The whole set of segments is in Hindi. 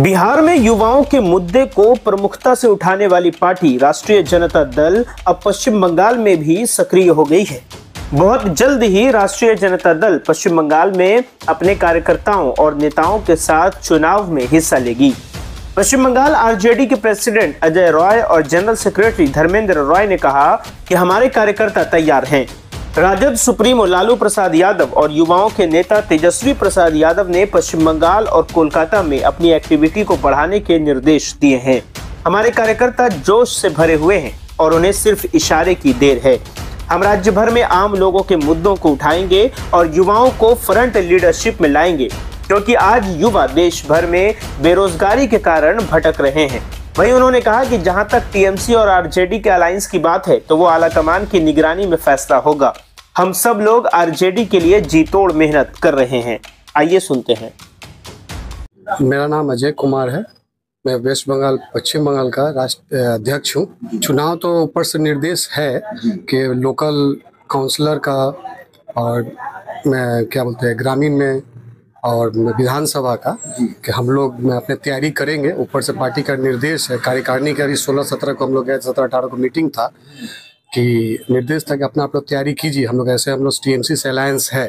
बिहार में युवाओं के मुद्दे को प्रमुखता से उठाने वाली पार्टी राष्ट्रीय जनता दल अब पश्चिम बंगाल में भी सक्रिय हो गई है। बहुत जल्द ही राष्ट्रीय जनता दल पश्चिम बंगाल में अपने कार्यकर्ताओं और नेताओं के साथ चुनाव में हिस्सा लेगी। पश्चिम बंगाल आरजेडी के प्रेसिडेंट अजय रॉय और जनरल सेक्रेटरी धर्मेंद्र रॉय ने कहा कि हमारे कार्यकर्ता तैयार हैं। राजद सुप्रीमो लालू प्रसाद यादव और युवाओं के नेता तेजस्वी प्रसाद यादव ने पश्चिम बंगाल और कोलकाता में अपनी एक्टिविटी को बढ़ाने के निर्देश दिए हैं। हमारे कार्यकर्ता जोश से भरे हुए हैं और उन्हें सिर्फ इशारे की देर है। हम राज्य भर में आम लोगों के मुद्दों को उठाएंगे और युवाओं को फ्रंट लीडरशिप में लाएंगे, क्योंकि आज युवा देश भर में बेरोजगारी के कारण भटक रहे हैं। वहीं उन्होंने कहा कि जहां तक टीएमसी और आरजेडी के अलायंस की बात है तो वो आलाकमान की निगरानी में फैसला होगा। हम सब लोग आरजेडी के लिए जी तोड़ मेहनत कर रहे हैं। आइए सुनते हैं। मेरा नाम अजय कुमार है। मैं वेस्ट बंगाल पश्चिम बंगाल का राष्ट्रीय अध्यक्ष हूँ। चुनाव तो ऊपर से निर्देश है कि लोकल काउंसलर का और मैं क्या बोलते हैं ग्रामीण में और विधानसभा का कि हम लोग अपने तैयारी करेंगे। ऊपर से पार्टी का निर्देश है। कार्यकारिणी का भी 16-17 को हम लोग गए, 17-18 को मीटिंग था कि निर्देश था कि अपना आप लोग तैयारी कीजिए। हम लोग ऐसे हम लोग टीएमसी से अलायंस है,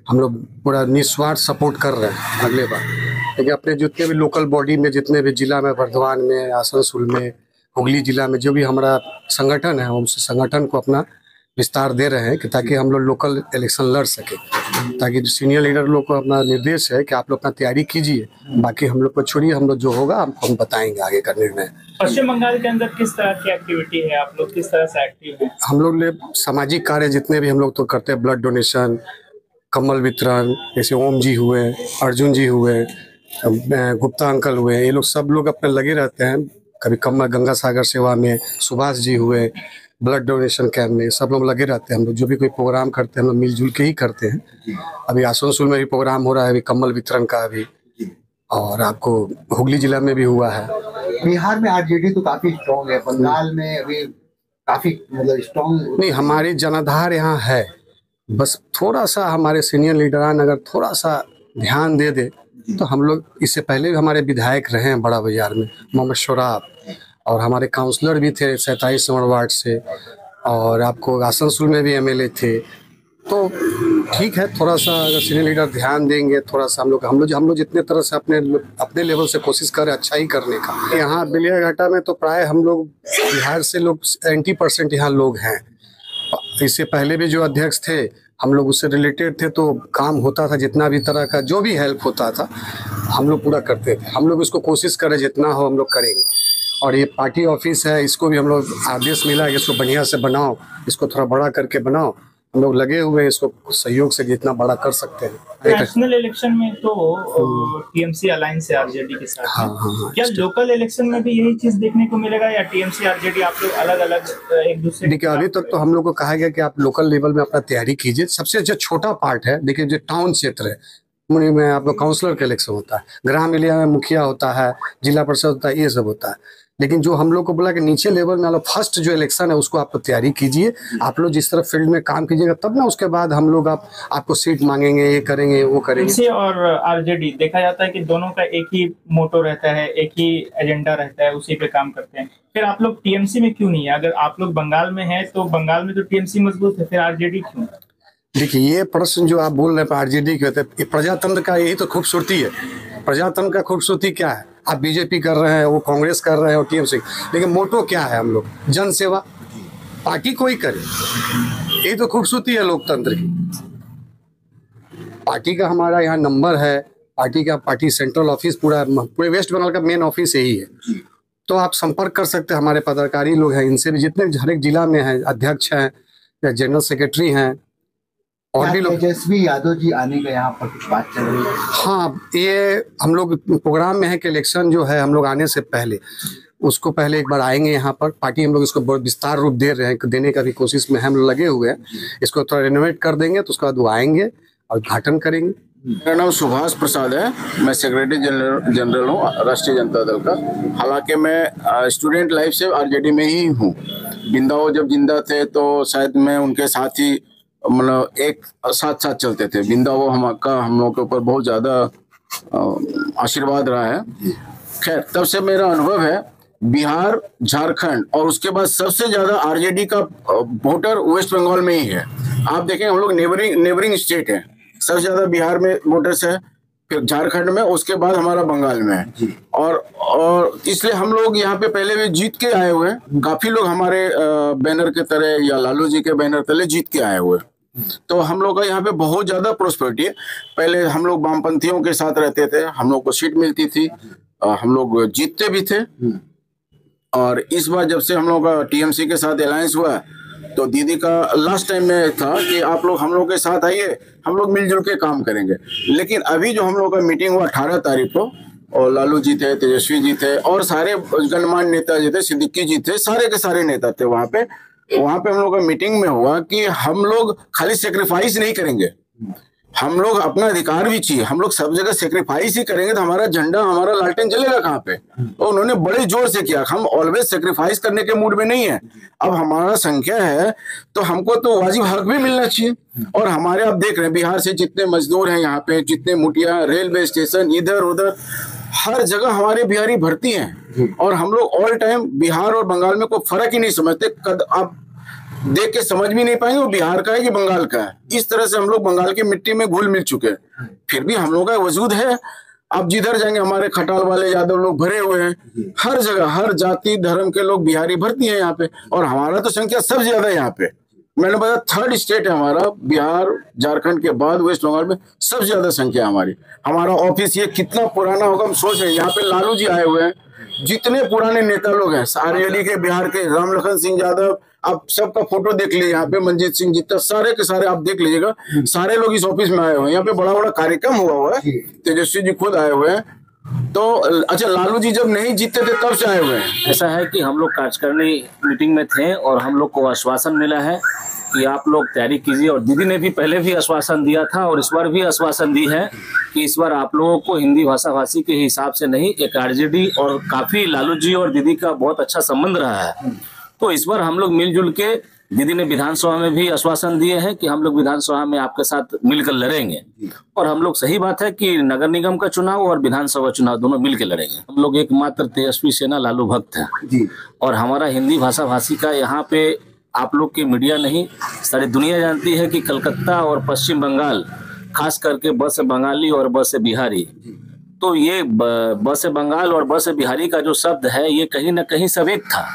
हम लोग पूरा निस्वार्थ सपोर्ट कर रहे हैं अगले बार। लेकिन अपने जितने भी लोकल बॉडी में, जितने भी जिला में, वर्धमान में, आसनसोल में, हुगली जिला में जो भी हमारा संगठन है, हम उस संगठन को अपना विस्तार दे रहे हैं कि ताकि हम लोग लोकल इलेक्शन लड़ सके। ताकि सीनियर लीडर लोग को अपना निर्देश है कि आप लोग अपना तैयारी कीजिए, बाकी हम लोग को छोड़िए, हम लोग जो होगा हम बताएंगे आगे का निर्णय। पश्चिम बंगाल के अंदर किस तरह की एक्टिविटी है, आप लोग किस तरह से एक्टिव हैं? हम लोग ने सामाजिक कार्य जितने भी हम लोग तो करते हैं, ब्लड डोनेशन, कम्बल वितरण, जैसे ओम जी हुए, अर्जुन जी हुए, गुप्ता अंकल हुए, ये लोग सब लोग अपने लगे रहते हैं। कभी कम्बल गंगा सागर सेवा में सुभाष जी हुए, ब्लड डोनेशन कैंप में सब लोग लगे रहते हैं। हम लोग जो भी कोई प्रोग्राम करते हैं हम लोग मिलजुल के ही करते हैं। अभी आसनसोल में भी प्रोग्राम हो रहा है, अभी कम्बल वितरण का अभी, और आपको हुगली जिला में भी हुआ है। बिहार में आरजेडी तो काफी स्ट्रॉन्ग है, बंगाल में अभी काफी मतलब स्ट्रॉन्ग नहीं। हमारी जनाधार यहाँ है, बस थोड़ा सा हमारे सीनियर लीडरान अगर थोड़ा सा ध्यान दे दे तो हम लोग, इससे पहले भी हमारे विधायक रहे हैं बड़ा बाजार में, मोहम्मद शोराब, और हमारे काउंसलर भी थे 27 नंबर वार्ड से, और आपको आसनसोल में भी एमएलए थे। तो ठीक है, थोड़ा सा अगर सीनियर लीडर ध्यान देंगे, थोड़ा सा हम लोग जितने तरह से अपने लेवल से कोशिश करें अच्छा ही करने का। यहाँ बेलियाघाटा में तो प्राय हम लोग बिहार से लोग 90% यहाँ लोग हैं। इससे पहले भी जो अध्यक्ष थे हम लोग उससे रिलेटेड थे, तो काम होता था, जितना भी तरह का जो भी हेल्प होता था हम लोग पूरा करते थे। हम लोग इसको कोशिश करें जितना हो हम लोग करेंगे। और ये पार्टी ऑफिस है, इसको भी हम लोग आदेश मिला है कि इसको बढ़िया से बनाओ, इसको थोड़ा बड़ा करके बनाओ। हम लोग लगे हुए हैं इसको सहयोग से जितना बड़ा कर सकते हैं। नेशनल इलेक्शन में तो टीएमसी अलायंस है आरजेडी के साथ। हाँ। क्या लोकल इलेक्शन में भी यही चीज देखने को मिलेगा या टीएमसी आरजेडी आप लोग अलग अलग एक दूसरे? देखिए, अभी तक तो हम लोग को कहा गया कि आप लोकल लेवल में अपना तैयारी कीजिए। सबसे जो छोटा पार्ट है, देखिए जो टाउन क्षेत्र है में आपको काउंसलर का इलेक्शन होता है, ग्राम एरिया में मुखिया होता है, जिला परिषद होता है, ये सब होता है। लेकिन जो हम लोग को बोला कि नीचे लेवल में फर्स्ट जो इलेक्शन है उसको आप तैयारी कीजिए। आप लोग जिस तरह फील्ड में काम कीजिएगा तब ना उसके बाद हम लोग आपको सीट मांगेंगे, ये करेंगे वो करेंगे। टीएमसी और आरजेडी देखा जाता है कि दोनों का एक ही मोटो रहता है, एक ही एजेंडा रहता है, उसी पे काम करते हैं। फिर आप लोग टीएमसी में क्यों नहीं है? अगर आप लोग बंगाल में है तो बंगाल में तो टीएमसी मजबूत है, फिर आरजेडी क्यों? देखिए, ये प्रश्न जो आप बोल रहे हैं आरजेडी के होते हैं, प्रजातंत्र का यही तो खूबसूरती है। प्रजातंत्र का खूबसूरती क्या है? आप बीजेपी कर रहे हैं, वो कांग्रेस कर रहे हैं और टीएमसी, लेकिन मोटो क्या है? हम लोग जन सेवा, पार्टी को ही करे। यही तो खूबसूरती है लोकतंत्र की। पार्टी का हमारा यहाँ नंबर है, पार्टी सेंट्रल ऑफिस पूरे वेस्ट बंगाल का मेन ऑफिस यही है। तो आप संपर्क कर सकते हैं, हमारे पदाधिकारी लोग हैं, इनसे भी जितने हर एक जिला में हैं, अध्यक्ष हैं या जनरल सेक्रेटरी हैं, और भी लोग। तेजस्वी यादव जी आने का यहाँ पर कुछ बात चल रही है? हाँ, ये हम लोग प्रोग्राम में है कि इलेक्शन जो है हम लोग आने से पहले उसको पहले एक बार आएंगे यहाँ पर। पार्टी हम लोग इसको बहुत विस्तार रूप दे रहे हैं, देने का भी कोशिश में हम लोग लगे हुए हैं। इसको थोड़ा रिनोवेट कर देंगे तो उसके बाद वो आएंगे और उद्घाटन करेंगे। मेरा नाम सुभाष प्रसाद है, मैं सेक्रेटरी जनरल हूँ राष्ट्रीय जनता दल का। हालांकि मैं स्टूडेंट लाइफ से आरजेडी में ही हूँ। बिंदाओ जब जिंदा थे तो शायद मैं उनके साथ ही मतलब एक साथ चलते थे। बिंदा वो हम लोगों के ऊपर बहुत ज़्यादा आशीर्वाद रहा है। खैर, तब से मेरा अनुभव है बिहार, झारखंड और उसके बाद सबसे ज्यादा आरजेडी का वोटर वेस्ट बंगाल में ही है। आप देखें, हम लोग नेबरिंग स्टेट है, सबसे ज्यादा बिहार में वोटर्स है, फिर झारखंड में, उसके बाद हमारा बंगाल में है। और इसलिए हम लोग यहाँ पे पहले भी जीत के आए हुए हैं। काफी लोग हमारे बैनर के तरह या लालू जी के बैनर तले जीत के आए हुए हैं। तो हम लोग का यहाँ पे बहुत ज्यादा प्रोस्पेरिटी है। पहले हम लोग वामपंथियों के साथ रहते थे, हम लोग को सीट मिलती थी, हम लोग जीतते भी थे। और इस बार जब से हम लोग का टीएमसी के साथ अलायंस हुआ, तो दीदी का लास्ट टाइम में था कि आप लोग हम लोग के साथ आइए, हम लोग मिलजुल के काम करेंगे। लेकिन अभी जो हम लोग का मीटिंग हुआ 18 तारीख को, और लालू जी थे, तेजस्वी जी थे और सारे गणमान्य नेता जी थे, सिद्दीकी जी थे, सारे के सारे नेता थे वहां पे हम लोग का मीटिंग में हुआ कि हम लोग खाली सेक्रीफाइस नहीं करेंगे, हम लोग अपना अधिकार भी चाहिए, हम लोग सब जगह सेक्रीफाइस ही करेंगे तो हमारा झंडा, हमारा लालटेन जलेगा कहाँ पे। और उन्होंने बड़े जोर से किया, हम ऑलवेज सेक्रीफाइस करने के मूड में नहीं है। अब हमारा संख्या है तो हमको तो वाजिब हक भी मिलना चाहिए। और हमारे, आप देख रहे हैं बिहार से जितने मजदूर हैं यहाँ पे, जितने मुटिया, रेलवे स्टेशन, इधर उधर हर जगह हमारे बिहारी भर्ती हैं। और हम लोग ऑल टाइम बिहार और बंगाल में कोई फर्क ही नहीं समझते। आप देख के समझ भी नहीं पाएंगे वो बिहार का है कि बंगाल का है। इस तरह से हम लोग बंगाल की मिट्टी में घुल मिल चुके हैं, फिर भी हम लोग का वजूद है। आप जिधर जाएंगे हमारे खटाल वाले यादव लोग भरे हुए हैं, हर जगह हर जाति धर्म के लोग बिहारी भर्ती हैं यहाँ पे। और हमारा तो संख्या सबसे ज्यादा है यहाँ पे। मैंने बताया 3rd स्टेट है हमारा, बिहार झारखंड के बाद वेस्ट बंगाल में सबसे ज्यादा संख्या हमारी। हमारा ऑफिस ये कितना पुराना होगा हम सोच रहे हैं। यहाँ पे लालू जी आए हुए हैं, जितने पुराने नेता लोग हैं आरजेडी के, बिहार के राम लखन सिंह यादव, आप सबका फोटो देख लीजिए यहाँ पे, मंजीत सिंह जितना, सारे के सारे आप देख लीजिएगा, सारे लोग इस ऑफिस में आए हुए हैं। यहाँ पे बड़ा बड़ा कार्यक्रम हुआ है, तेजस्वी जी खुद आए हुए हैं। तो अच्छा, लालू जी जब नहीं जीतते थे तब से आए हुए हैं। ऐसा है कि हम लोग कार्यकारिणी मीटिंग में थे और हम लोग को आश्वासन मिला है कि आप लोग तैयारी कीजिए। और दीदी ने भी पहले भी आश्वासन दिया था और इस बार भी आश्वासन दी है कि इस बार आप लोगों को हिंदी भाषा भाषी के हिसाब से नहीं, एक आरजेडी और काफी लालू जी और दीदी का बहुत अच्छा संबंध रहा है। तो इस बार हम लोग मिलजुल के, दीदी ने विधानसभा में भी आश्वासन दिए हैं कि हम लोग विधानसभा में आपके साथ मिलकर लड़ेंगे। और हम लोग, सही बात है कि नगर निगम का चुनाव और विधानसभा चुनाव दोनों मिलकर लड़ेंगे। हम लोग एकमात्र तेजस्वी सेना लालू भक्त हैं और हमारा हिंदी भाषा भाषी का यहाँ पे आप लोग की मीडिया नहीं, सारी दुनिया जानती है कि कलकत्ता और पश्चिम बंगाल, खास करके ब से बंगाली और ब से बिहारी, तो ये ब से बंगाल और ब से बिहारी का जो शब्द है ये कहीं ना कहीं सब एक था।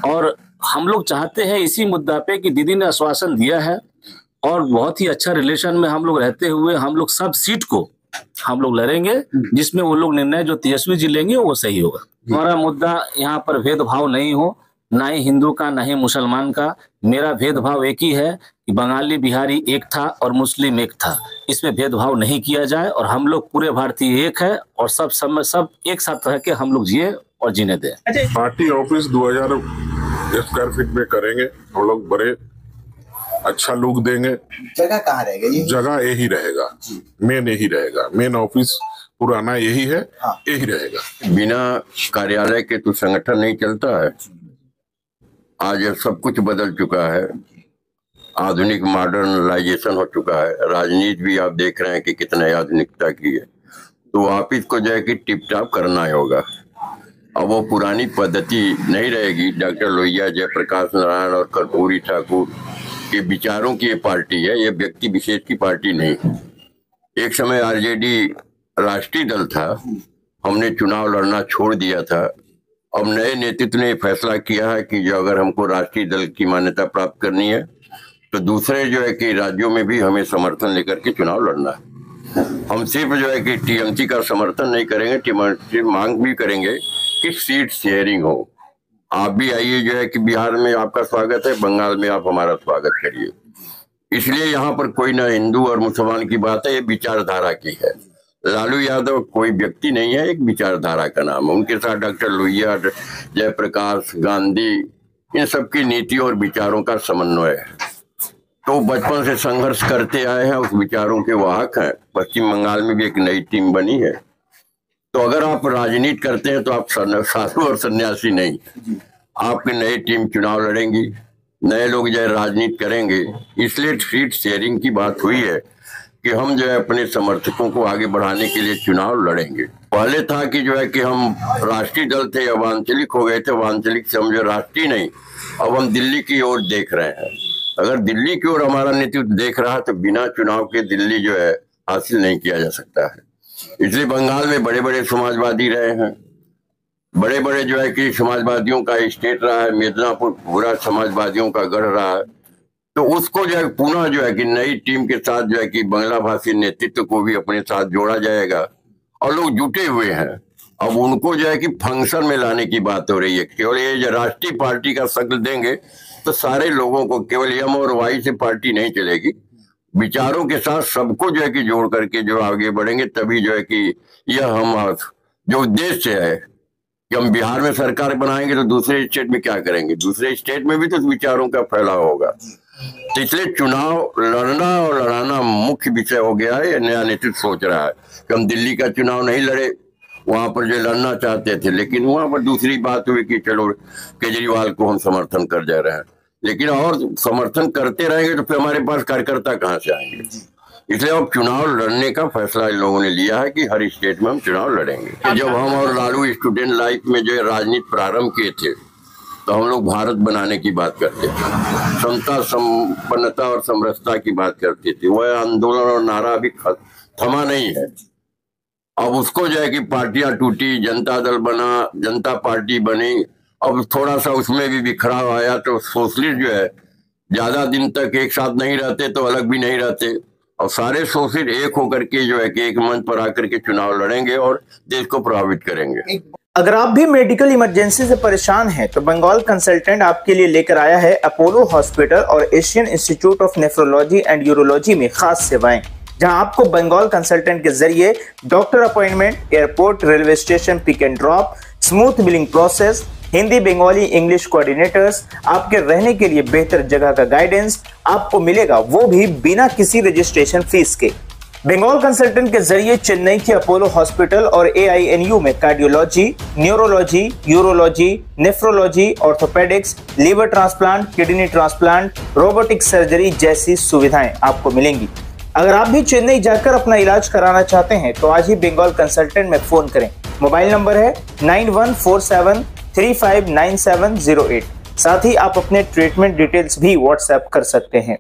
और हम लोग चाहते हैं इसी मुद्दा पे कि दीदी ने आश्वासन दिया है और बहुत ही अच्छा रिलेशन में हम लोग रहते हुए हम लोग सब सीट को हम लोग लड़ेंगे, जिसमें वो लोग निर्णय जो तेजस्वी जी लेंगे वो सही होगा। हमारा मुद्दा यहाँ पर भेदभाव नहीं हो, ना ही हिंदू का ना ही मुसलमान का। मेरा भेदभाव एक ही है कि बंगाली बिहारी एक था और मुस्लिम एक था, इसमें भेदभाव नहीं किया जाए। और हम लोग पूरे भारतीय एक है और सब एक साथ रह के हम लोग जिए और जीने दें। पार्टी ऑफिस 2000 स्क्वायर फीट में करेंगे हम लोग, बड़े अच्छा लुक देंगे। जगह कहाँ रहेगा? ये जगह यही रहेगा, मेन यही रहेगा, मेन ऑफिस पुराना यही है, यही रहेगा। बिना कार्यालय के तो संगठन नहीं चलता है। आज सब कुछ बदल चुका है, आधुनिक मॉडर्नाइजेशन हो चुका है। राजनीति भी आप देख रहे हैं कि कितने आधुनिकता की है। तो ऑफिस को जो है कि टिप टॉप करना होगा। अब वो पुरानी पद्धति नहीं रहेगी। डॉक्टर लोहिया, जयप्रकाश नारायण और कर्पूरी ठाकुर के विचारों की ये पार्टी है, ये व्यक्ति विशेष की पार्टी नहीं। एक समय आरजेडी राष्ट्रीय दल था, हमने चुनाव लड़ना छोड़ दिया था। अब नए नेतृत्व ने फैसला किया है कि जो अगर हमको राष्ट्रीय दल की मान्यता प्राप्त करनी है तो दूसरे जो है कि राज्यों में भी हमें समर्थन लेकर के चुनाव लड़ना है। हम सिर्फ जो है कि टीएमसी का समर्थन नहीं करेंगे, मांग भी करेंगे कि सीट शेयरिंग हो। आप भी आइए, जो है कि बिहार में आपका स्वागत है, बंगाल में आप हमारा स्वागत करिए। इसलिए यहाँ पर कोई ना हिंदू और मुसलमान की बात है, ये विचारधारा की है। लालू यादव कोई व्यक्ति नहीं है, एक विचारधारा का नाम है। उनके साथ डॉक्टर लोहिया, जयप्रकाश, गांधी, इन सबकी नीति और विचारों का समन्वय है। तो बचपन से संघर्ष करते आए हैं, उस विचारों के वाहक हैं। पश्चिम बंगाल में भी एक नई टीम बनी है। तो अगर आप राजनीति करते हैं तो आप साधु और सन्यासी नहीं, आपकी नई टीम चुनाव लड़ेंगी, नए लोग जो राजनीति करेंगे। इसलिए सीट शेयरिंग की बात हुई है। कि हम जो है अपने समर्थकों को आगे बढ़ाने के लिए चुनाव लड़ेंगे। पहले था कि जो है कि हम राष्ट्रीय दल थे, अब आंचलिक हो गए थे, आंचलिक से हम जो राष्ट्रीय नहीं, अब हम दिल्ली की ओर देख रहे हैं। अगर दिल्ली की ओर हमारा नेतृत्व देख रहा है तो बिना चुनाव के दिल्ली जो है हासिल नहीं किया जा सकता है। इसलिए बंगाल में बड़े बड़े समाजवादी रहे हैं, बड़े बड़े जो है कि समाजवादियों का स्टेट रहा है, मिदनापुर पूरा समाजवादियों का गढ़ रहा है। तो उसको जो है पुनः जो है कि नई टीम के साथ जो है कि बांग्ला भाषी नेतृत्व को भी अपने साथ जोड़ा जाएगा और लोग जुटे हुए हैं। अब उनको जो है कि फंक्शन में लाने की बात हो रही है। केवल ये जो राष्ट्रीय पार्टी का शक्ल देंगे तो सारे लोगों को, केवल एम और वाई से पार्टी नहीं चलेगी, विचारों के साथ सबको जो है कि जोड़ करके जो आगे बढ़ेंगे, तभी जो है कि यह हम जो उद्देश्य है कि हम बिहार में सरकार बनाएंगे तो दूसरे स्टेट में क्या करेंगे, दूसरे स्टेट में भी तो विचारों का फैलाव होगा। तो इसलिए चुनाव लड़ना और लड़ाना मुख्य विषय हो गया है। नया नेतृत्व सोच रहा है कि हम दिल्ली का चुनाव नहीं लड़े, वहां पर जो लड़ना चाहते थे, लेकिन वहां पर दूसरी बात हुई कि चलो केजरीवाल को हम समर्थन कर जा रहे हैं, लेकिन और समर्थन करते रहेंगे तो फिर हमारे पास कार्यकर्ता कहाँ से आएंगे। इसलिए अब चुनाव लड़ने का फैसला इन लोगों ने लिया है कि हर स्टेट में हम चुनाव लड़ेंगे। जब हम और लालू स्टूडेंट लाइफ में जो राजनीति प्रारंभ किए थे तो हम लोग भारत बनाने की बात करते थे, समता संपन्नता और समरसता की बात करते थे। वह आंदोलन और नारा अभी थमा नहीं है। अब उसको जो है कि पार्टियां टूटी, जनता दल बना, जनता पार्टी बनी, अब थोड़ा सा उसमें भी बिखराव आया तो सोशलिस्ट जो है ज्यादा दिन तक एक साथ नहीं रहते तो अलग भी नहीं रहते, और सारे सोशलिस्ट एक होकर के जो है कि एक मंच पर आकर के चुनाव लड़ेंगे और देश को प्रभावित करेंगे। अगर आप भी मेडिकल इमरजेंसी से परेशान हैं तो बंगाल कंसल्टेंट आपके लिए लेकर आया है अपोलो हॉस्पिटल और Asian Institute of Nephrology and Urology में खास सेवाएं, जहां आपको बंगाल कंसल्टेंट के जरिए doctor appointment, airport, railway station pick and drop, smooth billing process, Hindi, Bengali, English coordinators, आपके रहने के लिए बेहतर जगह का गाइडेंस आपको मिलेगा, वो भी बिना किसी रजिस्ट्रेशन फीस के। बंगाल कंसल्टेंट के जरिए चेन्नई के अपोलो हॉस्पिटल और AINU में cardiology, neurology, urology, nephrology, orthopaedics, liver transplant, kidney transplant, robotic surgery जैसी सुविधाएं आपको मिलेंगी। अगर आप भी चेन्नई जाकर अपना इलाज कराना चाहते हैं तो आज ही बंगाल कंसल्टेंट में फोन करें। मोबाइल नंबर है 9147359708। साथ ही आप अपने ट्रीटमेंट डिटेल्स भी व्हाट्सएप कर सकते हैं।